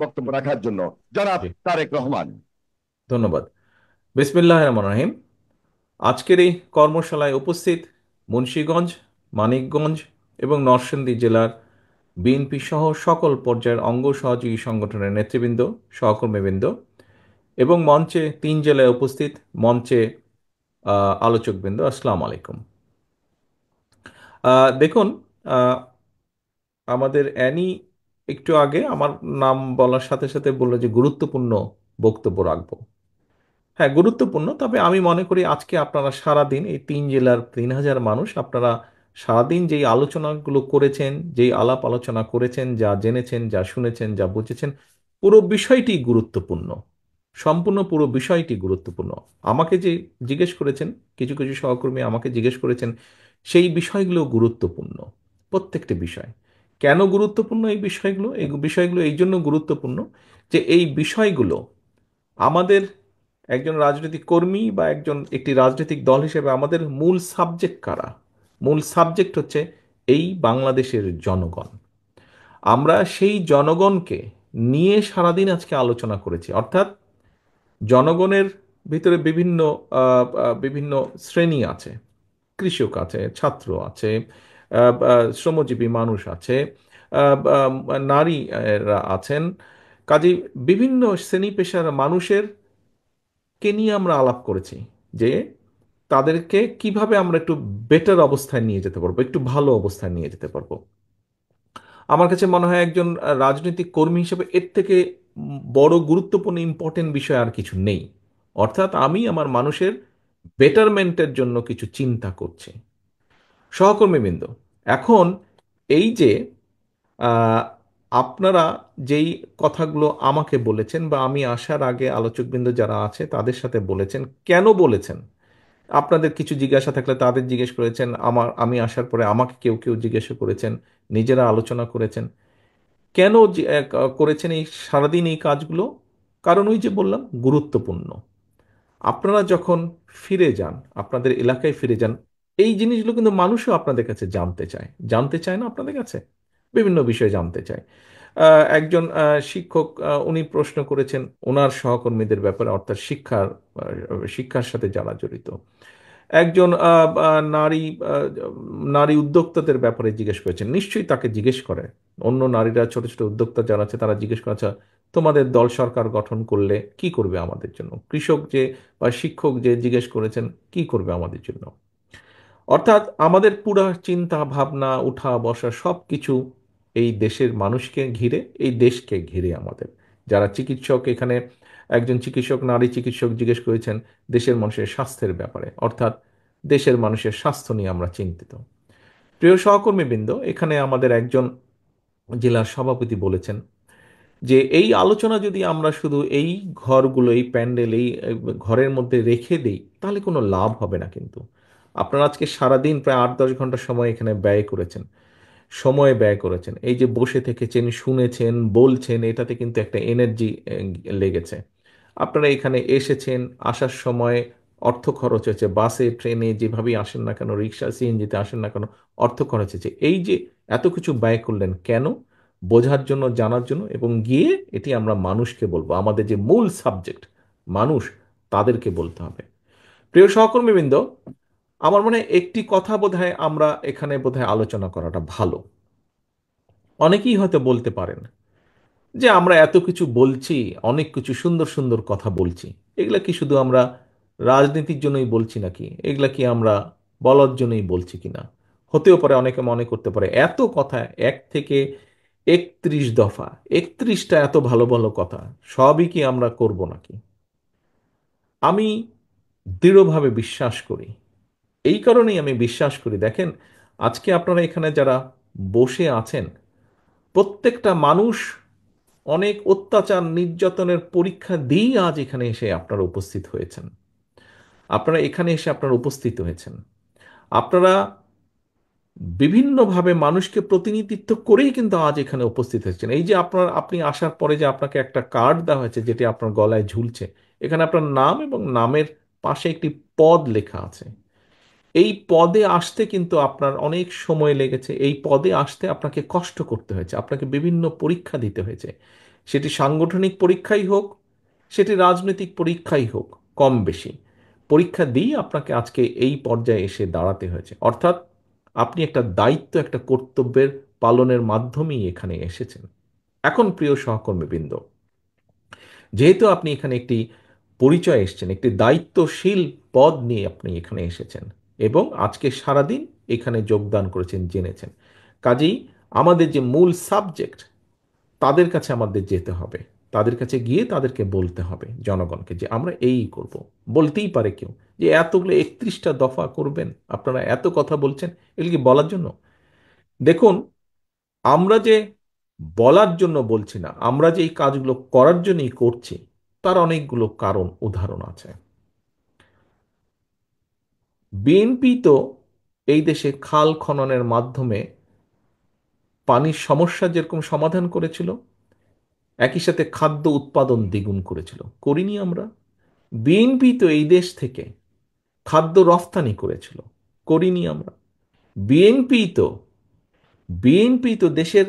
বক্তব্য রাখার জন্য জনাব জি, তারেক রহমান। ধন্যবাদ। বিসমিল্লাহির রহমানির রহিম। আজকের এই কর্মশালায় উপস্থিত মুন্সিগঞ্জ, মানিকগঞ্জ এবং নরসিংদী জেলার বিএনপি সহ সকল পর্যায়ের অঙ্গ সহযোগী সংগঠনের নেতৃবৃন্দ, সহকর্মীবৃন্দ এবং মঞ্চে 3 জেলায় উপস্থিত মঞ্চে আলোচকবৃন্দ, আসসালামু আলাইকুম। দেখুন, আহ, আমাদের অ্যানি একটু আগে আমার নাম বলার সাথে সাথে বললো যে গুরুত্বপূর্ণ বক্তব্য রাখবো। হ্যাঁ, গুরুত্বপূর্ণ। তবে আমি মনে করি আজকে আপনারা সারাদিন এই 3 জেলার 3,000 মানুষ আপনারা সারাদিন যেই আলোচনাগুলো করেছেন, যেই আলাপ আলোচনা করেছেন, যা জেনেছেন, যা শুনেছেন, যা বুঝেছেন, পুরো বিষয়টি গুরুত্বপূর্ণ। সম্পূর্ণ পুরো বিষয়টি গুরুত্বপূর্ণ। আমাকে যে জিজ্ঞেস করেছেন, কিছু কিছু সহকর্মী আমাকে জিজ্ঞেস করেছেন, সেই বিষয়গুলো গুরুত্বপূর্ণ। প্রত্যেকটি বিষয় কেন গুরুত্বপূর্ণ? এই বিষয়গুলো এই জন্য গুরুত্বপূর্ণ যে এই বিষয়গুলো আমাদের একজন রাজনৈতিক কর্মী বা একটি রাজনৈতিক দল হিসেবে আমাদের মূল সাবজেক্ট কারা? মূল সাবজেক্ট হচ্ছে এই বাংলাদেশের জনগণ। আমরা সেই জনগণকে নিয়ে সারাদিন আজকে আলোচনা করেছি। অর্থাৎ জনগণের ভিতরে বিভিন্ন শ্রেণী আছে। কৃষক আছে, ছাত্র আছে, শ্রমজীবী মানুষ আছে, নারীরা আছেন। কাজেই বিভিন্ন শ্রেণী পেশার মানুষের কে নিয়ে আমরা আলাপ করেছি যে তাদেরকে কিভাবে আমরা একটু বেটার অবস্থায় নিয়ে যেতে পারবো, একটু ভালো অবস্থায় নিয়ে যেতে পারবো। আমার কাছে মনে হয় একজন রাজনৈতিক কর্মী হিসেবে এর থেকে বড় গুরুত্বপূর্ণ ইম্পর্টেন্ট বিষয় আর কিছু নেই। অর্থাৎ আমি আমার মানুষের বেটারমেন্টের জন্য কিছু চিন্তা করছি। সহকর্মীবৃন্দ, এখন এই যে আহ, আপনারা যেই কথাগুলো আমাকে বলেছেন বা আমি আসার আগে আলোচকবৃন্দ যারা আছে তাদের সাথে বলেছেন, কেন বলেছেন? আপনাদের কিছু জিজ্ঞাসা থাকলে তাদের জিজ্ঞেস করেছেন, আমি আসার পরে আমাকে কেউ কেউ জিজ্ঞাসা করেছেন, নিজেরা আলোচনা করেছেন। কেন করেছেন এই সারাদিন এই কাজগুলো? কারণ ওই যে বললাম, গুরুত্বপূর্ণ। আপনারা যখন ফিরে যান, আপনাদের এলাকায় ফিরে যান, এই জিনিসগুলো কিন্তু মানুষও আপনাদের কাছে জানতে চায়। জানতে চায় না আপনাদের কাছে? বিভিন্ন বিষয়ে জানতে চায়। একজন শিক্ষক, উনি প্রশ্ন করেছেন ওনার সহকর্মীদের ব্যাপারে, অর্থাৎ শিক্ষার সাথে যারা জড়িত। একজন নারী উদ্যোক্তাদের ব্যাপারে জিজ্ঞেস করেছেন। নিশ্চয়ই তাকে জিজ্ঞেস করে, অন্য নারীরা, ছোট ছোট উদ্যোক্তা যারা আছে তারা জিজ্ঞেস করে, আচ্ছা, তোমাদের দল সরকার গঠন করলে কি করবে আমাদের জন্য? কৃষক যে বা শিক্ষক যে জিজ্ঞেস করেছেন, কি করবে আমাদের জন্য? অর্থাৎ আমাদের পুরা চিন্তা ভাবনা, উঠা বসা সব কিছু এই দেশের মানুষকে ঘিরে, এই দেশকে ঘিরে। আমাদের যারা চিকিৎসক, এখানে একজন চিকিৎসক, নারী চিকিৎসক জিজ্ঞেস করেছেন দেশের মানুষের স্বাস্থ্যের ব্যাপারে। অর্থাৎ দেশের মানুষের স্বাস্থ্য নিয়ে আমরা চিন্তিত। প্রিয় সহকর্মীবৃন্দ, এখানে আমাদের একজন জেলার সভাপতি বলেছেন যে এই আলোচনা যদি আমরা শুধু এই ঘরগুলো, এই প্যান্ডেল, এই ঘরের মধ্যে রেখে দেই তাহলে কোনো লাভ হবে না। কিন্তু আপনারা আজকে সারাদিন প্রায় 8-10 ঘন্টা সময় এখানে ব্যয় করেছেন, এই যে বসে থেকেছেন, শুনেছেন, বলছেন, এটাতে কিন্তু একটা এনার্জি লেগেছে। আপনারা এখানে এসেছেন, আসার সময় অর্থ খরচ হয়েছে, বাসে ট্রেনে যেভাবেই আসেন না কেন, রিক্সা সিএনজিতে আসেন না কেন, অর্থ খরচ হয়েছে। এই যে এত কিছু ব্যয় করলেন কেন? বোঝার জন্য, জানার জন্য। এবং গিয়ে এটি আমরা মানুষকে বলবো, আমাদের যে মূল সাবজেক্ট মানুষ, তাদেরকে বলতে হবে। প্রিয় সহকর্মীবৃন্দ, আমার মনে হয় একটি কথা বোধহয় আমরা এখানে বোধহয় আলোচনা করাটা ভালো। অনেকেই হয়তো বলতে পারেন যে আমরা এত কিছু বলছি, অনেক কিছু সুন্দর সুন্দর কথা বলছি, এগুলা কি শুধু আমরা রাজনীতির জন্যই বলছি নাকি? এগুলা কি আমরা বলার জন্যই বলছি কিনা? হতেও পারে, অনেকে মনে করতে পারে এত কথা, 1 থেকে 31 দফা, 31টা এত ভালো ভালো কথা, সবই কি আমরা করব নাকি? আমি দৃঢ়ভাবে বিশ্বাস করি, এই কারণেই আমি বিশ্বাস করি, দেখেন, আজকে আপনারা এখানে যারা বসে আছেন, প্রত্যেকটা মানুষ অনেক অত্যাচার নির্যাতনের পরীক্ষা দিয়েই আজ এখানে এসে আপনারা উপস্থিত হয়েছেন। আপনারা বিভিন্নভাবে মানুষকে প্রতিনিধিত্ব করেই কিন্তু আজ এখানে উপস্থিত হয়েছেন। এই যে আপনি আসার পরে যে আপনাকে একটা কার্ড দেওয়া হয়েছে, যেটি আপনার গলায় ঝুলছে, এখানে আপনার নাম এবং নামের পাশে একটি পদ লেখা আছে। এই পদে আসতে কিন্তু আপনার অনেক সময় লেগেছে, এই পদে আসতে আপনাকে কষ্ট করতে হয়েছে, আপনাকে বিভিন্ন পরীক্ষা দিতে হয়েছে। সেটি সাংগঠনিক পরীক্ষাই হোক, সেটি রাজনৈতিক পরীক্ষাই হোক, কম বেশি পরীক্ষা দিয়েই আপনাকে আজকে এই পর্যায়ে এসে দাঁড়াতে হয়েছে। অর্থাৎ আপনি একটা দায়িত্ব, একটা কর্তব্যের পালনের মাধ্যমেই এখানে এসেছেন। এখন প্রিয় সহকর্মীবৃন্দ, যেহেতু আপনি এখানে একটি পরিচয় এসেছেন, একটি দায়িত্বশীল পদ নিয়ে আপনি এখানে এসেছেন এবং আজকে সারাদিন এখানে যোগদান করেছেন, জেনেছেন, কাজেই আমাদের যে মূল সাবজেক্ট, তাদের কাছে আমাদের যেতে হবে। তাদের কাছে গিয়ে তাদেরকে বলতে হবে, জনগণকে, যে আমরা এই করব। বলতেই পারে কেউ যে এতগুলো 31টা দফা করবেন, আপনারা এত কথা বলছেন, এগুলি কি বলার জন্য? দেখুন, আমরা যে বলার জন্য বলছি না, আমরা যে এই কাজগুলো করার জন্যই করছি, তার অনেকগুলো কারণ, উদাহরণ আছে। বিএনপি তো এই দেশে খাল খননের মাধ্যমে পানির সমস্যা যেরকম সমাধান করেছিল, একই সাথে খাদ্য উৎপাদন দ্বিগুণ করেছিল, করিনি আমরা? বিএনপি তো এই দেশ থেকে খাদ্য রফতানি করেছিল, করিনি আমরা? বিএনপি তো বিএনপি তো দেশের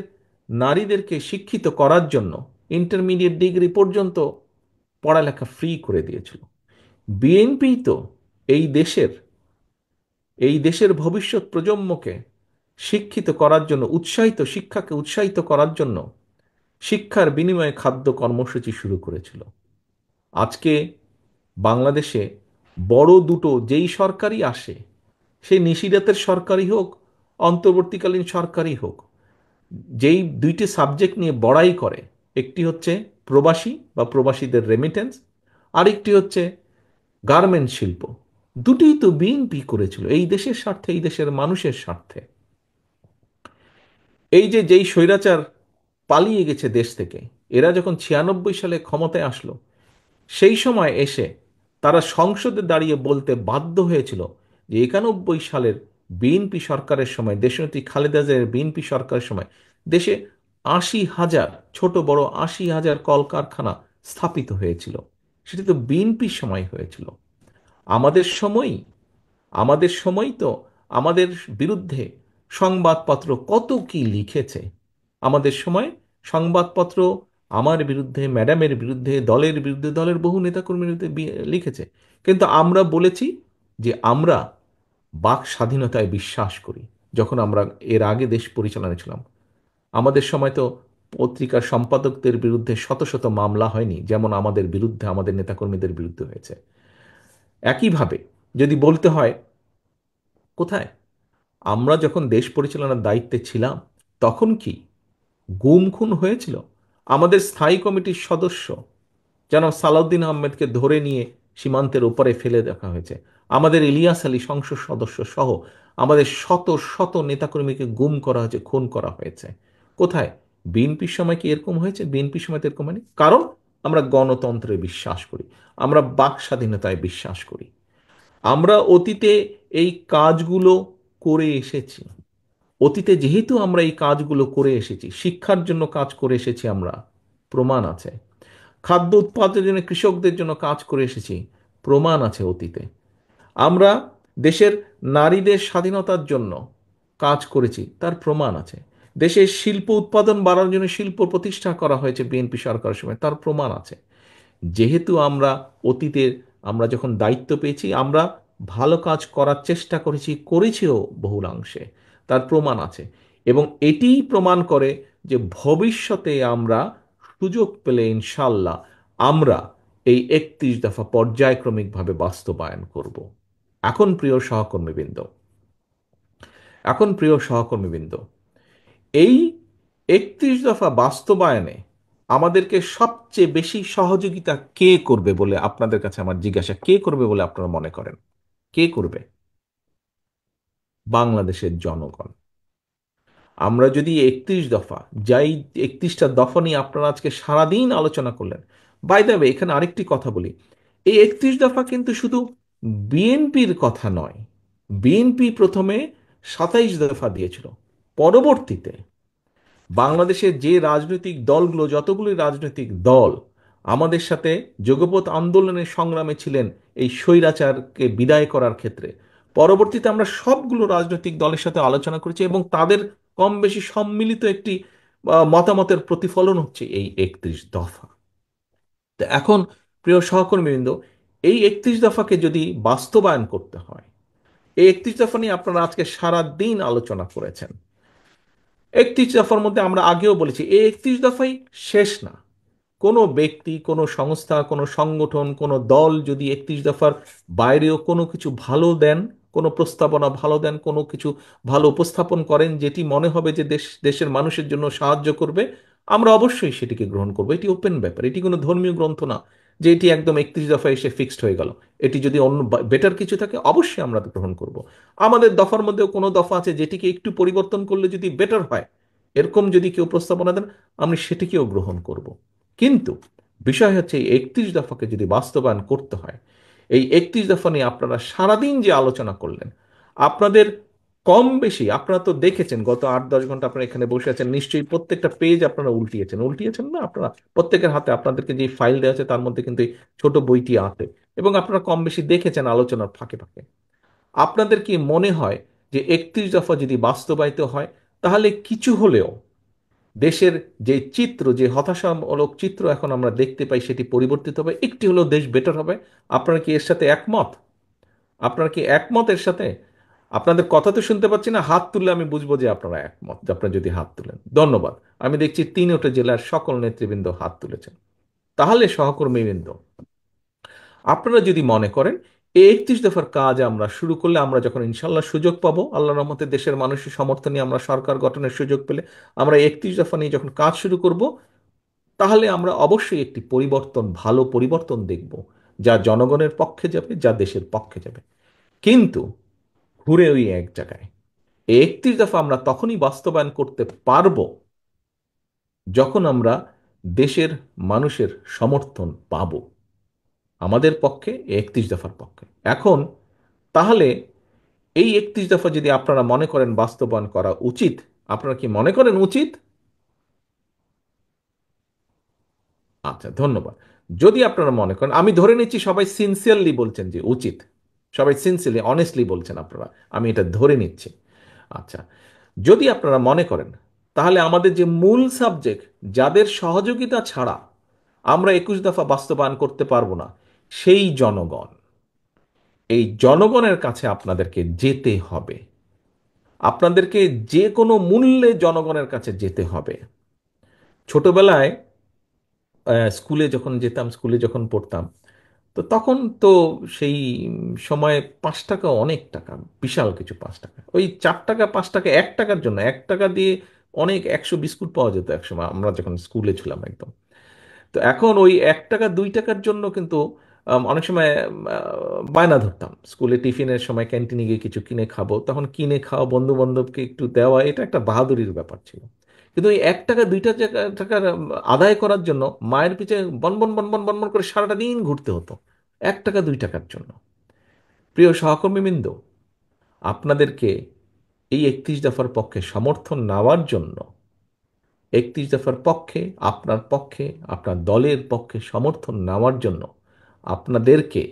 নারীদেরকে শিক্ষিত করার জন্য ইন্টারমিডিয়েট ডিগ্রি পর্যন্ত পড়ালেখা ফ্রি করে দিয়েছিল। বিএনপি তো এই দেশের এই দেশের ভবিষ্যৎ প্রজন্মকে শিক্ষিত করার জন্য, শিক্ষাকে উৎসাহিত করার জন্য শিক্ষার বিনিময়ে খাদ্য কর্মসূচি শুরু করেছিল। আজকে বাংলাদেশে বড় দুটো যেই সরকারই আসে, সেই নিশিরাতের সরকারই হোক, অন্তর্বর্তীকালীন সরকারই হোক, যেই দুইটি সাবজেক্ট নিয়ে বড়াই করে, একটি হচ্ছে প্রবাসী বা প্রবাসীদের রেমিটেন্স, আরেকটি হচ্ছে গার্মেন্ট শিল্প। দুটিই তো বিএনপি করেছিল এই দেশের স্বার্থে, এই দেশের মানুষের স্বার্থে। এই যে যেই স্বৈরাচার পালিয়ে গেছে দেশ থেকে, এরা যখন 96 সালে ক্ষমতায় আসলো, সেই সময় এসে তারা সংসদে দাঁড়িয়ে বলতে বাধ্য হয়েছিল যে 91 সালের বিএনপি সরকারের সময়, দেশনেত্রী খালেদা জিয়ার বিএনপি সরকারের সময় দেশে 80,000, ছোট বড় 80,000 কলকারখানা স্থাপিত হয়েছিল। সেটি তো বিএনপির সময় হয়েছিল। আমাদের সময়ই আমাদের সময় তো আমাদের বিরুদ্ধে সংবাদপত্র কত কি লিখেছে। আমাদের সময় সংবাদপত্র আমার বিরুদ্ধে, ম্যাডামের বিরুদ্ধে, দলের বিরুদ্ধে, দলের বহু নেতাকর্মীর বিরুদ্ধে লিখেছে। কিন্তু আমরা বলেছি যে আমরা বাক স্বাধীনতায় বিশ্বাস করি। যখন আমরা এর আগে দেশ পরিচালনা ছিলাম, আমাদের সময় তো পত্রিকার সম্পাদকদের বিরুদ্ধে শত শত মামলা হয়নি, যেমন আমাদের বিরুদ্ধে, আমাদের নেতাকর্মীদের বিরুদ্ধে হয়েছে। একইভাবে যদি বলতে হয়, কোথায় আমরা যখন দেশ পরিচালনার দায়িত্বে ছিলাম, তখন কি গুম খুন হয়েছিল? আমাদের স্থায়ী কমিটির সদস্য যেন সালাউদ্দিন আহমেদকে ধরে নিয়ে সীমান্তের উপরে ফেলে দেখা হয়েছে। আমাদের ইলিয়াস আলী সংসদ সদস্য সহ আমাদের শত শত নেতাকর্মীকে গুম করা হয়েছে, খুন করা হয়েছে। কোথায়? বিএনপির সময় কি এরকম হয়েছে? বিএনপির সময় তো এরকম হয়নি। কারণ আমরা গণতন্ত্রে বিশ্বাস করি, আমরা বাক স্বাধীনতায় বিশ্বাস করি। আমরা অতীতে এই কাজগুলো করে এসেছি। অতীতে যেহেতু আমরা এই কাজগুলো করে এসেছি, শিক্ষার জন্য কাজ করে এসেছি আমরা, প্রমাণ আছে। খাদ্য উৎপাদনের জন্য কৃষকদের জন্য কাজ করে এসেছি, প্রমাণ আছে অতীতে। আমরা দেশের নারীদের স্বাধীনতার জন্য কাজ করেছি, তার প্রমাণ আছে। দেশের শিল্প উৎপাদন বাড়ানোর জন্য শিল্প প্রতিষ্ঠা করা হয়েছে বিএনপি সরকারের সময়, তার প্রমাণ আছে। যেহেতু আমরা অতীতে, আমরা যখন দায়িত্ব পেয়েছি, আমরা ভালো কাজ করার চেষ্টা করেছিও বহুলাংশে, তার প্রমাণ আছে। এবং এটিই প্রমাণ করে যে ভবিষ্যতে আমরা সুযোগ পেলে ইনশাল্লাহ আমরা এই 31 দফা পর্যায়ক্রমিকভাবে বাস্তবায়ন করব। এখন প্রিয় সহকর্মীবৃন্দ, এখন প্রিয় সহকর্মীবৃন্দ, এই 31 দফা বাস্তবায়নে আমাদেরকে সবচেয়ে বেশি সহযোগিতা কে করবে বলে আপনাদের কাছে আমার জিজ্ঞাসা, কে করবে বলে আপনারা মনে করেন? কে করবে? বাংলাদেশের জনগণ। আমরা যদি 31 দফা, যাই 31টা দফা নিয়ে আপনারা আজকে সারাদিন আলোচনা করলেন, বাই দ্য ওয়ে এখানে আরেকটি কথা বলি, এই 31 দফা কিন্তু শুধু বিএনপির কথা নয়। বিএনপি প্রথমে 27 দফা দিয়েছিল, পরবর্তীতে বাংলাদেশের যে রাজনৈতিক দলগুলো, যতগুলি রাজনৈতিক দল আমাদের সাথে যুগপৎ আন্দোলনের সংগ্রামে ছিলেন এই স্বৈরাচারকে বিদায় করার ক্ষেত্রে, পরবর্তীতে আমরা সবগুলো রাজনৈতিক দলের সাথে আলোচনা করেছি এবং তাদের কম বেশি সম্মিলিত একটি মতামতের প্রতিফলন হচ্ছে এই 31 দফা। তো এখন প্রিয় সহকর্মীবৃন্দ, এই 31 দফাকে যদি বাস্তবায়ন করতে হয়, এই 31 দফা নিয়ে আপনারা আজকে সারা দিন আলোচনা করেছেন। 31 দফার মধ্যে আমরা আগেও বলেছি এই 31 দফাই শেষ না। কোনো ব্যক্তি, কোনো সংস্থা, কোনো সংগঠন, কোনো দল যদি 31 দফার বাইরেও কোনো কিছু ভালো দেন, কোনো প্রস্তাবনা ভালো দেন, কোনো কিছু ভালো উপস্থাপন করেন যেটি মনে হবে যে দেশের মানুষের জন্য সাহায্য করবে, আমরা অবশ্যই সেটিকে গ্রহণ করবো। এটি ওপেন ব্যাপার, এটি কোনো ধর্মীয় গ্রন্থ না যে এটি একদম 31 দফায় এসে ফিক্সড হয়ে গেল। এটি যদি অন্য বেটার কিছু থাকে অবশ্যই আমরা গ্রহণ করব। আমাদের দফার মধ্যেও কোনো দফা আছে যেটিকে একটু পরিবর্তন করলে যদি বেটার হয়, এরকম যদি কেউ প্রস্তাবনা দেন, আমি সেটিকেও গ্রহণ করব। কিন্তু বিষয় হচ্ছে এই 31 দফাকে যদি বাস্তবায়ন করতে হয়, এই 31 দফা নিয়ে আপনারা সারাদিন যে আলোচনা করলেন, আপনাদের কম বেশি আপনারা তো দেখেছেন গত 8-10 ঘন্টা আপনারা এখানে বসে আছেন, নিশ্চয়ই প্রত্যেকটা পেজ আপনারা উল্টিয়েছেন, উল্টিয়েছেন না আপনারা? প্রত্যেকের হাতে আপনাদেরকে যে ফাইল দেওয়া আছে তার মধ্যে কিন্তু এই ছোট বইটি আছে, এবং আপনারা কম বেশি দেখেছেন আলোচনার ফাঁকে ফাঁকে। আপনাদের কি মনে হয় যে 31 দফা যদি বাস্তবায়িত হয়, তাহলে কিছু হলেও দেশের যে চিত্র, যে হতাশামূলক চিত্র এখন আমরা দেখতে পাই, সেটি পরিবর্তিত হবে, একটি হলেও দেশ বেটার হবে? আপনারা কি এর সাথে একমত? আপনারা কি একমত এর সাথে? আপনাদের কথা তো শুনতে পাচ্ছি না, হাত তুললে আমি বুঝবো যে আপনারা একমত, যে আপনারা যদি হাত তুলেন। ধন্যবাদ। আমি দেখছি 3টা জেলার সকল নেতৃবৃন্দ হাত তুলেছেন। তাহলে সহকর্মীবৃন্দ, আপনারা যদি মনে করেন এই 31 দফার কাজ আমরা শুরু করলে, আমরা যখন ইনশাল্লাহ সুযোগ পাবো, আল্লাহ রহমতে দেশের মানুষের সমর্থনে আমরা সরকার গঠনের সুযোগ পেলে, আমরা 31 দফা নিয়ে যখন কাজ শুরু করব, তাহলে আমরা অবশ্যই একটি পরিবর্তন, ভালো পরিবর্তন দেখব, যা জনগণের পক্ষে যাবে, যা দেশের পক্ষে যাবে। কিন্তু ঘুরে ওই এক জায়গায়, এই 31 দফা আমরা তখনই বাস্তবায়ন করতে পারবো যখন আমরা দেশের মানুষের সমর্থন পাব আমাদের পক্ষে, এই 31 দফার পক্ষে। এখন তাহলে এই 31 দফা যদি আপনারা মনে করেন বাস্তবায়ন করা উচিত, আপনারা কি মনে করেন উচিত? আচ্ছা, ধন্যবাদ। যদি আপনারা মনে করেন, আমি ধরে নিচ্ছি সবাই সিনসিয়ারলি বলছেন যে উচিত, সবাই সিনসিয়ারলি অনেস্টলি বলছেন আপনারা, আমি এটা ধরে নিচ্ছি। আচ্ছা, যদি আপনারা মনে করেন, তাহলে আমাদের যে মূল সাবজেক্ট, যাদের সহযোগিতা ছাড়া আমরা 21 দফা বাস্তবায়ন করতে পারবো না, সেই জনগণ, এই জনগণের কাছে আপনাদেরকে যেতে হবে। আপনাদেরকে যে কোনো মূল্যে জনগণের কাছে যেতে হবে। ছোটবেলায় স্কুলে যখন যেতাম, স্কুলে যখন পড়তাম, তো তখন তো সেই সময়ে 5 টাকা অনেক টাকা, বিশাল কিছু। 5 টাকা, ওই 4 টাকা 5 টাকা, 1 টাকার জন্য 1 টাকা দিয়ে অনেক 100 বিস্কুট পাওয়া যেত একসময়, আমরা যখন স্কুলে ছিলাম একদম। তো এখন ওই 1 টাকা 2 টাকার জন্য কিন্তু অনেক সময় বায়না ধরতাম স্কুলে টিফিনের সময়, ক্যান্টিনে গিয়ে কিছু কিনে খাবো, তখন কিনে খাওয়া, বন্ধু বান্ধবকে একটু দেওয়া, এটা একটা বাহাদুরির ব্যাপার ছিল। কিন্তু ওই 1 টাকা 2 টাকার আদায় করার জন্য মায়ের পিছে বনবন বনবন বনবন করে সারাটা দিন ঘুরতে হতো 1 টাকা 2 টাকার জন্য। প্রিয় সহকর্মীবৃন্দ, আপনাদেরকে এই 31 দফার পক্ষে সমর্থন নেওয়ার জন্য, 31 দফার পক্ষে, আপনার পক্ষে, আপনার দলের পক্ষে সমর্থন নেওয়ার জন্য আপনাদেরকে,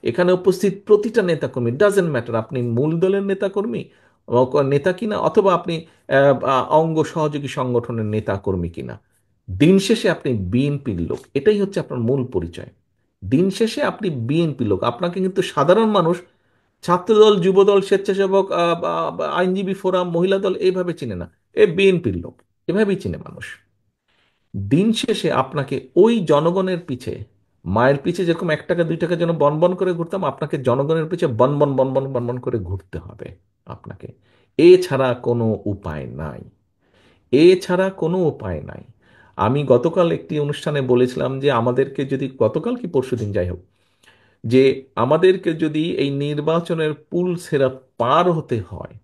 এখানে উপস্থিত প্রতিটা নেতাকর্মী, ডাজেন্ট ম্যাটার আপনি মূল দলের নেতাকর্মী নেতা কিনা, অথবা আপনি অঙ্গ সহযোগী সংগঠনের নেতাকর্মী কিনা, দিন শেষে আপনি বিএনপির লোক, এটাই হচ্ছে আপনার মূল পরিচয়। দিন শেষে আপনি বিএনপি লোক। আপনাকে কিন্তু সাধারণ মানুষ ছাত্রদল, যুবদল, স্বেচ্ছাসেবক, আইনজীবী ফোরাম, মহিলা দল এইভাবে চিনে না, এ বিএনপির লোক, এভাবেই চিনে মানুষ। দিন শেষে আপনাকে ওই জনগণের পিছে, মায়ের পিছে যেরকম 1 টাকা 2 টাকার জন্য বনবন করে ঘুরতাম, আপনাকে জনগণের পিছে বনবন বনবন বনবন করে ঘুরতে হবে আপনাকে। এছাড়া কোনো উপায় নাই, এছাড়া কোনো উপায় নাই। আমি গতকাল একটি অনুষ্ঠানে বলেছিলাম যে আমাদেরকে যদি, গতকাল কি পরশুদিন যাই হোক, যে আমাদেরকে যদি এই নির্বাচনের পুল সেরা পার হতে হয়,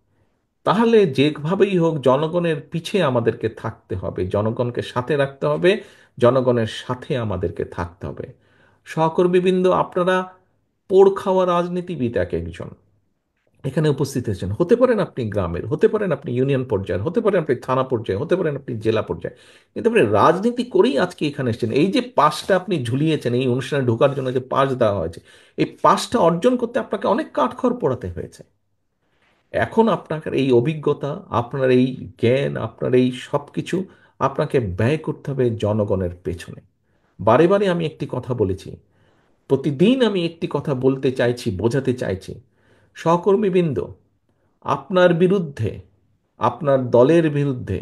তাহলে যেভাবেই হোক জনগণের পিছে আমাদেরকে থাকতে হবে, জনগণকে সাথে রাখতে হবে, জনগণের সাথে আমাদেরকে থাকতে হবে। সহকর্মীবৃন্দ, আপনারা পোড় খাওয়া রাজনীতিবিদ এক একজন এখানে উপস্থিত হয়েছেন। হতে পারেন আপনি গ্রামের, হতে পারেন আপনি ইউনিয়ন পর্যায়ের, হতে পারেন আপনি থানা পর্যায়ে, হতে পারেন আপনি জেলা পর্যায়ে, কিন্তু আপনি রাজনীতি করেই আজকে এখানে এসেছেন। এই যে পাসটা আপনি ঝুলিয়েছেন, এই অনুষ্ঠানে ঢোকার জন্য যে পাস দেওয়া হয়েছে, এই পাসটা অর্জন করতে আপনাকে অনেক কাঠখড় পোড়াতে হয়েছে। এখন আপনার এই অভিজ্ঞতা, আপনার এই জ্ঞান, আপনার এই সব কিছু আপনাকে ব্যয় করতে হবে জনগণের পেছনে। বারে বারে আমি একটি কথা বলেছি, প্রতিদিন আমি একটি কথা বলতে চাইছি, বোঝাতে চাইছি, সহকর্মীবৃন্দ, আপনার বিরুদ্ধে, আপনার দলের বিরুদ্ধে,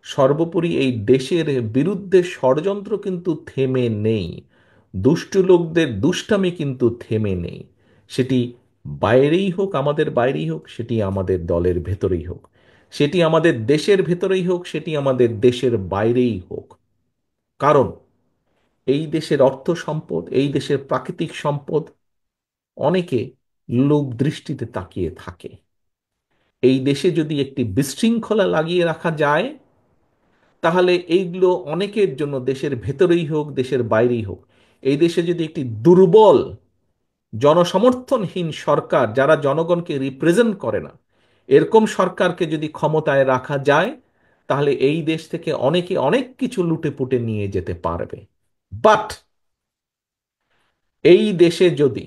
সর্বোপরি এই দেশের বিরুদ্ধে ষড়যন্ত্র কিন্তু থেমে নেই। দুষ্ট লোকদের দুষ্টামি কিন্তু থেমে নেই। সেটি বাইরেই হোক, আমাদের বাইরেই হোক, সেটি আমাদের দলের ভেতরেই হোক, সেটি আমাদের দেশের ভেতরেই হোক, সেটি আমাদের দেশের বাইরেই হোক। কারণ এই দেশের অর্থ সম্পদ, এই দেশের প্রাকৃতিক সম্পদ অনেকে লোক দৃষ্টিতে তাকিয়ে থাকে। এই দেশে যদি একটি বিশৃঙ্খলা লাগিয়ে রাখা যায়, তাহলে এইগুলো অনেকের জন্য, দেশের ভেতরেই হোক, দেশের বাইরেই হোক, এই দেশে যদি একটি দুর্বল, জনসমর্থনহীন সরকার, যারা জনগণকে রিপ্রেজেন্ট করে না, এরকম সরকারকে যদি ক্ষমতায় রাখা যায়, তাহলে এই দেশ থেকে অনেকে অনেক কিছু লুটে পুটে নিয়ে যেতে পারবে। বাট এই দেশে যদি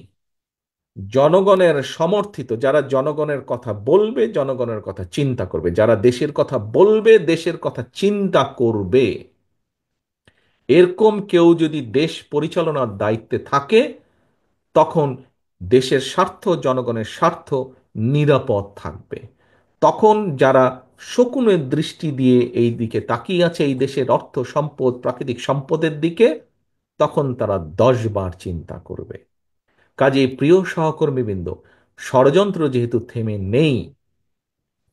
জনগণের সমর্থিত, যারা জনগণের কথা বলবে, জনগণের কথা চিন্তা করবে, যারা দেশের কথা বলবে, দেশের কথা চিন্তা করবে, এরকম কেউ যদি দেশ পরিচালনার দায়িত্বে থাকে, তখন দেশের স্বার্থ, জনগণের স্বার্থ নিরাপদ থাকবে। তখন যারা শকুনের দৃষ্টি দিয়ে এই দিকে তাকিয়ে আছে, এই দেশের অর্থ সম্পদ, প্রাকৃতিক সম্পদের দিকে, তখন তারা 10 বার চিন্তা করবে। কাজেই প্রিয় সহকর্মীবৃন্দ, ষড়যন্ত্র যেহেতু থেমে নেই,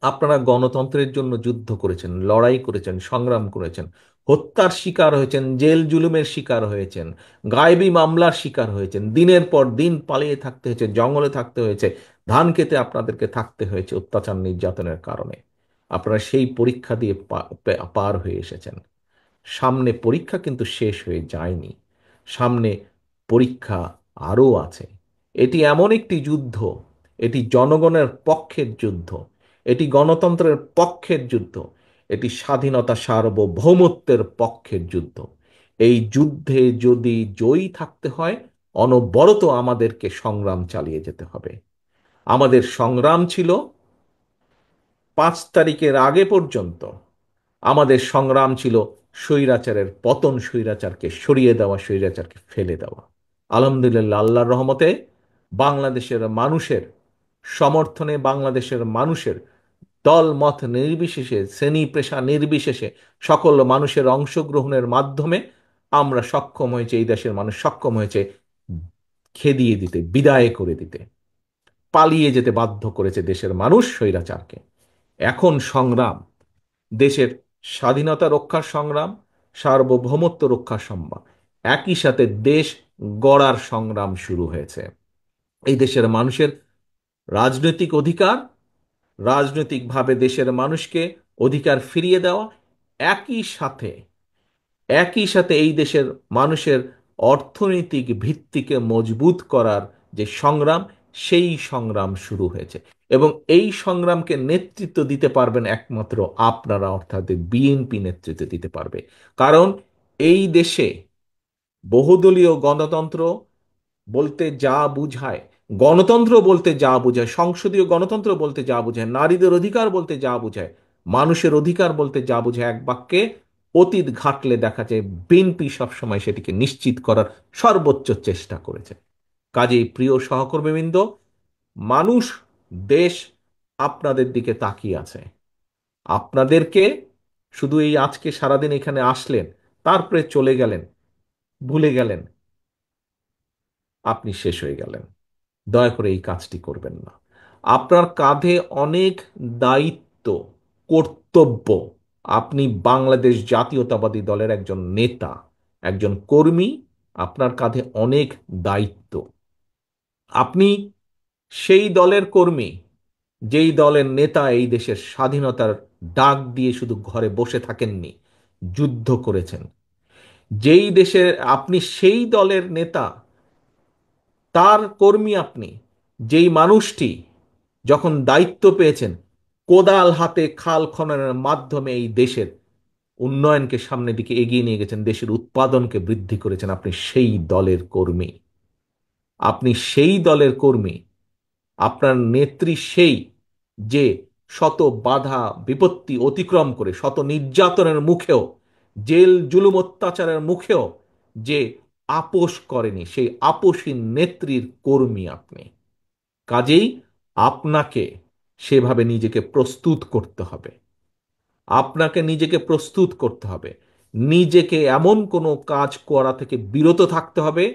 আপনারা গণতন্ত্রের জন্য যুদ্ধ করেছেন, লড়াই করেছেন, সংগ্রাম করেছেন, হত্যার শিকার হয়েছেন, জেল জুলুমের শিকার হয়েছেন, গায়েবী মামলার শিকার হয়েছেন, দিনের পর দিন পালিয়ে থাকতে হয়েছে, জঙ্গলে থাকতে হয়েছে, ধান খেতে আপনাদেরকে থাকতে হয়েছে অত্যাচার নির্যাতনের কারণে। আপনারা সেই পরীক্ষা দিয়ে পার হয়ে এসেছেন। সামনে পরীক্ষা কিন্তু শেষ হয়ে যায়নি, সামনে পরীক্ষা আরও আছে। এটি এমন একটি যুদ্ধ, এটি জনগণের পক্ষের যুদ্ধ, এটি গণতন্ত্রের পক্ষের যুদ্ধ, এটি স্বাধীনতা সার্বভৌমত্বের পক্ষের যুদ্ধ। এই যুদ্ধে যদি জয়ী থাকতে হয়, অনবরত আমাদেরকে সংগ্রাম চালিয়ে যেতে হবে। আমাদের সংগ্রাম ছিল 5 তারিখের আগে পর্যন্ত, আমাদের সংগ্রাম ছিল স্বৈরাচারের পতন, স্বৈরাচারকে সরিয়ে দেওয়া, স্বৈরাচারকে ফেলে দেওয়া। আলহামদুলিল্লাহ, আল্লাহর রহমতে বাংলাদেশের মানুষের সমর্থনে, বাংলাদেশের মানুষের দল মত নির্বিশেষে, শ্রেণী পেশা নির্বিশেষে, সকল মানুষের অংশগ্রহণের মাধ্যমে আমরা সক্ষম হয়েছে, এই দেশের মানুষ সক্ষম হয়েছে খেদিয়ে দিতে, বিদায় করে দিতে, পালিয়ে যেতে বাধ্য করেছে দেশের মানুষ স্বৈরাচারকে। এখন সংগ্রাম, দেশের স্বাধীনতা রক্ষার সংগ্রাম, সার্বভৌমত্ব রক্ষার সংগ্রাম, একই সাথে দেশ গড়ার সংগ্রাম শুরু হয়েছে। এই দেশের মানুষের রাজনৈতিক অধিকার, রাজনৈতিকভাবে দেশের মানুষকে অধিকার ফিরিয়ে দেওয়া, একই সাথে, একই সাথে এই দেশের মানুষের অর্থনৈতিক ভিত্তিকে মজবুত করার যে সংগ্রাম, সেই সংগ্রাম শুরু হয়েছে। এবং এই সংগ্রামকে নেতৃত্ব দিতে পারবেন একমাত্র আপনারা, অর্থাৎ বিএনপি নেতৃত্ব দিতে পারবে। কারণ এই দেশে বহুদলীয় গণতন্ত্র বলতে যা বুঝায়, গণতন্ত্র বলতে যা বোঝায়, সংসদীয় গণতন্ত্র বলতে যা বোঝায়, নারীদের অধিকার বলতে যা বোঝায়, মানুষের অধিকার বলতে যা বোঝায়, এক বাক্যে অতীত ঘাটলে দেখা যায় বিএনপি সবসময় সেটিকে নিশ্চিত করার সর্বোচ্চ চেষ্টা করেছে। কাজেই প্রিয় সহকর্মীবৃন্দ, মানুষ, দেশ আপনাদের দিকে তাকিয়ে আছে। আপনাদেরকে শুধু এই আজকে সারাদিন এখানে আসলেন, তারপরে চলে গেলেন, ভুলে গেলেন, আপনি শেষ হয়ে গেলেন। দয়া করে এই কাজটি করবেন না। আপনার কাঁধে অনেক দায়িত্ব, কর্তব্য। আপনি বাংলাদেশ জাতীয়তাবাদী দলের একজন নেতা, একজন কর্মী। আপনার কাঁধে অনেক দায়িত্ব। আপনি সেই দলের কর্মী, যেই দলের নেতা এই দেশের স্বাধীনতার ডাক দিয়ে শুধু ঘরে বসে থাকেননি, যুদ্ধ করেছেন। যেই দেশের, আপনি সেই দলের নেতা, তার কর্মী আপনি, যেই মানুষটি যখন দায়িত্ব পেয়েছেন, কোদাল হাতে খাল খননের মাধ্যমে এই দেশের উন্নয়নকে সামনের দিকে এগিয়ে নিয়ে গেছেন, দেশের উৎপাদনকে বৃদ্ধি করেছেন, আপনি সেই দলের কর্মী। আপনি সেই দলের কর্মী। আপনার নেত্রী সেই, যে শত বাধা বিপত্তি অতিক্রম করে, শত নির্যাতনের মুখেও জেল জুলুম অত্যাচারের মুখেও যে আপোষ করেনি, সেই আপোষী নেত্রীর কর্মী আপনি। কাজেই আপনাকে সেভাবে নিজেকে প্রস্তুত করতে হবে। আপনাকে নিজেকে প্রস্তুত করতে হবে। নিজেকে এমন কোনো কাজ করা থেকে বিরত থাকতে হবে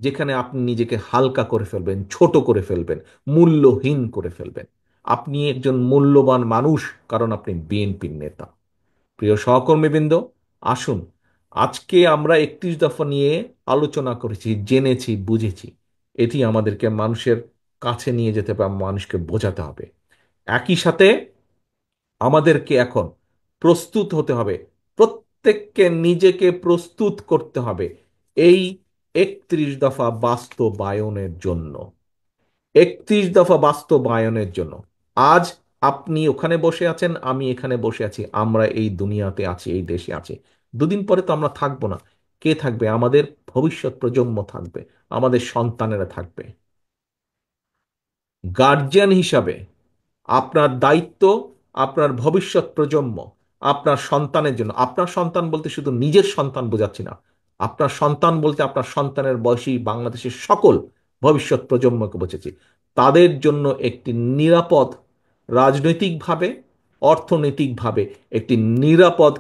যেখানে আপনি নিজেকে হালকা করে ফেলবেন, ছোট করে ফেলবেন, মূল্যহীন করে ফেলবেন। আপনি একজন মূল্যবান মানুষ, কারণ আপনি বিএনপির নেতা। প্রিয় সহকর্মীবৃন্দ, আসুন, আজকে আমরা 31 দফা নিয়ে আলোচনা করেছি, জেনেছি, বুঝেছি। এটি আমাদেরকে মানুষের কাছে নিয়ে যেতে হবে, মানুষকে বোঝাতে হবে। একই সাথে আমাদেরকে এখন প্রস্তুত হতে হবে, প্রত্যেককে নিজেকে প্রস্তুত করতে হবে এই 31 দফা বাস্তবায়নের জন্য। 31 দফা বাস্তবায়নের জন্য। আজ আপনি ওখানে বসে আছেন, আমি এখানে বসে আছি, আমরা এই দুনিয়াতে আছি, এই দেশে আছি। দুদিন পরে তো আমরা থাকবো না। কে থাকবে? আমাদের ভবিষ্যৎ প্রজন্ম থাকবে, আমাদের সন্তানেরা থাকবে। গার্জিয়ান হিসাবে আপনার দায়িত্ব আপনার ভবিষ্যৎ প্রজন্ম, আপনার সন্তানের জন্য। আপনার সন্তান বলতে শুধু নিজের সন্তান বোঝাচ্ছি না, আপনার সন্তান বলতে আপনার সন্তানের বয়সী বাংলাদেশের সকল ভবিষ্যৎ প্রজন্মকে বোঝাচ্ছি। তাদের জন্য একটি নিরাপদ, রাজনৈতিকভাবে, অর্থনৈতিকভাবে একটি নিরাপদ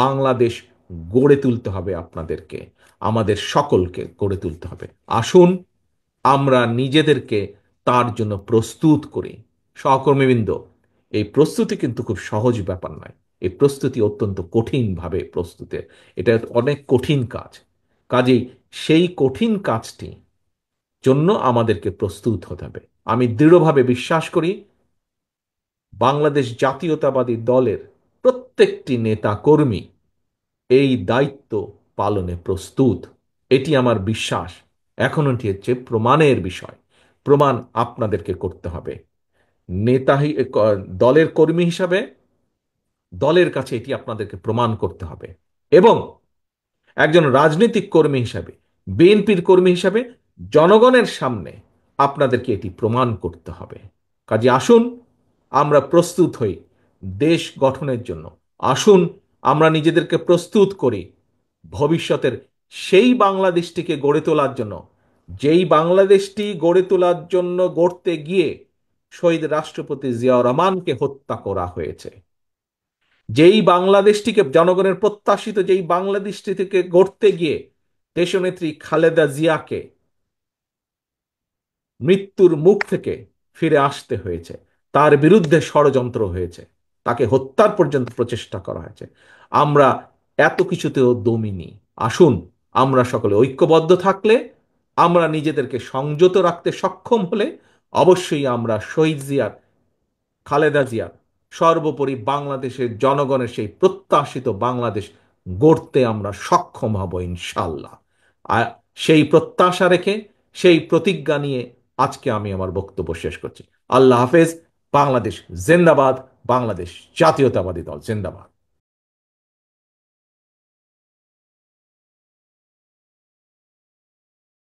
বাংলাদেশ গড়ে তুলতে হবে। আপনাদেরকে, আমাদের সকলকে গড়ে তুলতে হবে। আসুন আমরা নিজেদেরকে তার জন্য প্রস্তুত করি। সহকর্মীবৃন্দ, এই প্রস্তুতি কিন্তু খুব সহজ ব্যাপার নয়। এই প্রস্তুতি অত্যন্ত কঠিনভাবে প্রস্তুতে, এটা অনেক কঠিন কাজ। কাজেই সেই কঠিন কাজটি জন্য আমাদেরকে প্রস্তুত হতে হবে। আমি দৃঢ়ভাবে বিশ্বাস করি বাংলাদেশ জাতীয়তাবাদী দলের প্রত্যেকটি নেতা কর্মী এই দায়িত্ব পালনে প্রস্তুত। এটি আমার বিশ্বাস। এখন এটি হচ্ছে প্রমাণের বিষয়। প্রমাণ আপনাদেরকে করতে হবে। নেতা দলের কর্মী হিসাবে দলের কাছে এটি আপনাদেরকে প্রমাণ করতে হবে, এবং একজন রাজনৈতিক কর্মী হিসাবে, বিএনপির কর্মী হিসাবে জনগণের সামনে আপনাদেরকে এটি প্রমাণ করতে হবে। কাজে আসুন আমরা প্রস্তুত হই দেশ গঠনের জন্য। আসুন আমরা নিজেদেরকে প্রস্তুত করি ভবিষ্যতের সেই বাংলাদেশটিকে গড়ে তোলার জন্য, যেই বাংলাদেশটি গড়ে তোলার জন্য গড়তে গিয়ে শহীদ রাষ্ট্রপতি জিয়াউর রহমানকে হত্যা করা হয়েছে। যেই বাংলাদেশটিকে, জনগণের প্রত্যাশিত যেই বাংলাদেশটি থেকে গড়তে গিয়ে দেশনেত্রী খালেদা জিয়াকে মৃত্যুর মুখ থেকে ফিরে আসতে হয়েছে, তার বিরুদ্ধে ষড়যন্ত্র হয়েছে, তাকে হত্যার পর্যন্ত প্রচেষ্টা করা হয়েছে। আমরা এত কিছুতেও দমিনি। আসুন আমরা সকলে ঐক্যবদ্ধ থাকলে, আমরা নিজেদেরকে সংযত রাখতে সক্ষম হলে, অবশ্যই আমরা শহীদ জিয়ার, খালেদা জিয়ার, সর্বোপরি বাংলাদেশের জনগণের সেই প্রত্যাশিত বাংলাদেশ গড়তে আমরা সক্ষম হব ইনশাল্লাহ। আর সেই প্রত্যাশা রেখে, সেই প্রতিজ্ঞা নিয়ে আজকে আমি আমার বক্তব্য শেষ করছি। আল্লাহ হাফেজ। বাংলাদেশ জিন্দাবাদ। বাংলাদেশ জাতীয়তাবাদী দল জিন্দাবাদ।